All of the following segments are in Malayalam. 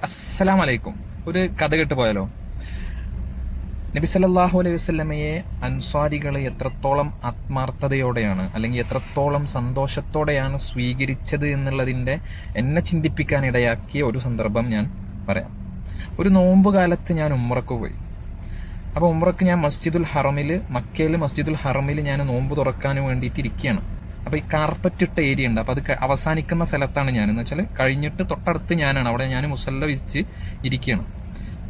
അസ്സലാമു അലൈക്കും. ഒരു കഥ കേട്ട് പോയാലോ? നബി സല്ലല്ലാഹു അലൈഹി വസല്ലമയെ അൻസ്വാരികൾ എത്രത്തോളം ആത്മാർത്ഥതയോടെയാണ് അല്ലെങ്കിൽ എത്രത്തോളം സന്തോഷത്തോടെയാണ് സ്വീകരിച്ചത് എന്നുള്ളതിൻ്റെ എന്നെ ചിന്തിപ്പിക്കാൻ ഇടയാക്കിയ ഒരു സന്ദർഭം ഞാൻ പറയാം. ഒരു നോമ്പ് കാലത്ത് ഞാൻ ഉംറക്ക് പോയി. അപ്പോൾ ഉംറക്ക് ഞാൻ മക്കയിൽ മസ്ജിദുൽ ഹറമിൽ ഞാൻ നോമ്പ് തുറക്കാൻ വേണ്ടിയിട്ട് ഇരിക്കുകയാണ്. അപ്പോൾ ഈ കാർപ്പറ്റ് ഇട്ട ഏരിയ ഉണ്ട്. അപ്പോൾ അത് അവസാനിക്കുന്ന സ്ഥലത്താണ് ഞാൻ, എന്ന് വെച്ചാൽ കഴിഞ്ഞിട്ട് തൊട്ടടുത്ത് ഞാനാണ്. അവിടെ ഞാൻ മുസല്ല വിരിച്ച് ഇരിക്കുകയാണ്.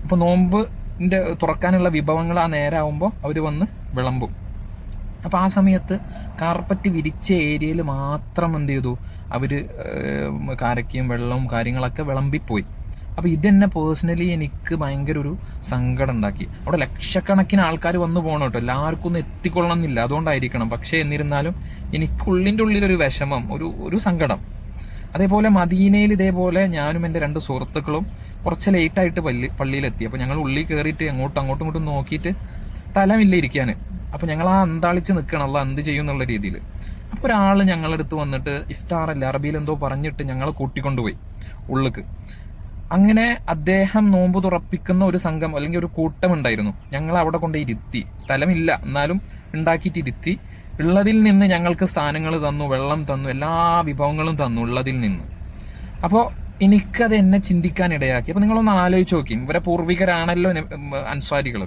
അപ്പോൾ നോമ്പിൻ്റെ തുറക്കാനുള്ള വിഭവങ്ങൾ ആ നേരമാകുമ്പോൾ അവർ വന്ന് വിളമ്പും. അപ്പോൾ ആ സമയത്ത് കാർപ്പറ്റ് വിരിച്ച ഏരിയയിൽ മാത്രം എന്ത് ചെയ്തു, അവർ കാരക്കയും വെള്ളവും കാര്യങ്ങളൊക്കെ വിളമ്പിപ്പോയി. അപ്പോൾ ഇതെന്നെ പേഴ്സണലി എനിക്ക് ഭയങ്കര ഒരു സങ്കടം ഉണ്ടാക്കി. അവിടെ ലക്ഷക്കണക്കിന് ആൾക്കാർ വന്നു പോകണം കേട്ടോ, എല്ലാവർക്കും ഒന്നും എത്തിക്കൊള്ളണമെന്നില്ല, അതുകൊണ്ടായിരിക്കണം. പക്ഷേ എന്നിരുന്നാലും എനിക്കുള്ളിൻ്റെ ഉള്ളിലൊരു വിഷമം, ഒരു സങ്കടം. അതേപോലെ മദീനയിൽ ഇതേപോലെ ഞാനും എൻ്റെ 2 സുഹൃത്തുക്കളും കുറച്ച് ലേറ്റായിട്ട് പള്ളിയിലെത്തി. അപ്പോൾ ഞങ്ങൾ ഉള്ളിൽ കയറിയിട്ട് അങ്ങോട്ടും ഇങ്ങോട്ടും നോക്കിയിട്ട് സ്ഥലമില്ല ഇരിക്കാൻ. അപ്പോൾ ഞങ്ങൾ ആ അന്താളിച്ച് നിൽക്കണം, അല്ല എന്ത് ചെയ്യും എന്നുള്ള രീതിയിൽ. അപ്പോൾ ഒരാൾ ഞങ്ങളടുത്ത് വന്നിട്ട് ഇഫ്താറല്ല അറബിയിൽ എന്തോ പറഞ്ഞിട്ട് ഞങ്ങളെ കൂട്ടിക്കൊണ്ടുപോയി ഉള്ളിക്ക്. അങ്ങനെ അദ്ദേഹം നോമ്പ് തുറപ്പിക്കുന്ന ഒരു സംഘം അല്ലെങ്കിൽ ഒരു കൂട്ടം ഉണ്ടായിരുന്നു. ഞങ്ങൾ അവിടെ കൊണ്ട് ഇരുത്തി, സ്ഥലമില്ല എന്നാലും ഉണ്ടാക്കിയിട്ട് ഇരുത്തി. ഉള്ളതിൽ നിന്ന് ഞങ്ങൾക്ക് സ്ഥാനങ്ങൾ തന്നു, വെള്ളം തന്നു, എല്ലാ വിഭവങ്ങളും തന്നു ഉള്ളതിൽ നിന്ന്. അപ്പോൾ എനിക്കത് എന്നെ ചിന്തിക്കാൻ ഇടയാക്കി. അപ്പോൾ നിങ്ങളൊന്ന് ആലോചിച്ച് നോക്കി, ഇവരെ പൂർവികരാണല്ലോ അൻസ്വാരികൾ.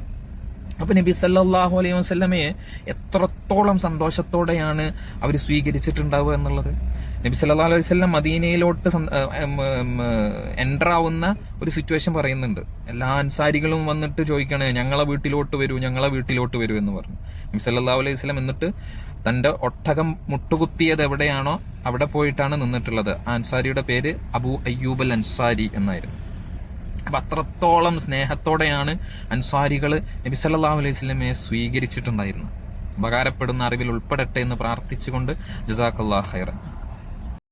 അപ്പോൾ നബി സല്ലല്ലാഹു അലൈഹി വസല്ലമയെ എത്രത്തോളം സന്തോഷത്തോടെയാണ് അവർ സ്വീകരിച്ചിട്ടുണ്ടാവുക എന്നുള്ളത്. നബി സല്ലല്ലാഹു അലൈഹി വസല്ലം മദീനയിലോട്ട് എൻ്റർ ആവുന്ന ഒരു സിറ്റുവേഷൻ പറയുന്നുണ്ട്. എല്ലാ അൻസാരികളും വന്നിട്ട് ചോദിക്കണേ, ഞങ്ങളെ വീട്ടിലോട്ട് വരൂ എന്ന് പറഞ്ഞു. നബി സല്ലല്ലാഹു അലൈഹി വസല്ലം എന്നിട്ട് തൻ്റെ ഒട്ടകം മുട്ടുകുത്തിയത് എവിടെയാണോ അവിടെ പോയിട്ടാണ് നിന്നിട്ടുള്ളത്. ആ അൻസാരിയുടെ പേര് അബൂ അയ്യൂബ് അൽ അൻസാരി എന്നായിരുന്നു. അപ്പം അത്രത്തോളം സ്നേഹത്തോടെയാണ് അൻസാരികൾ നബി സല്ലല്ലാഹു അലൈഹി വസല്ലമയെ സ്വീകരിച്ചിട്ടുണ്ടായിരുന്നത്. ഉപകാരപ്പെടുന്ന അറിവിൽ ഉൾപ്പെടട്ടെ എന്ന് പ്രാർത്ഥിച്ചുകൊണ്ട് ജസാക്കല്ലാഹു ഖൈറൻ.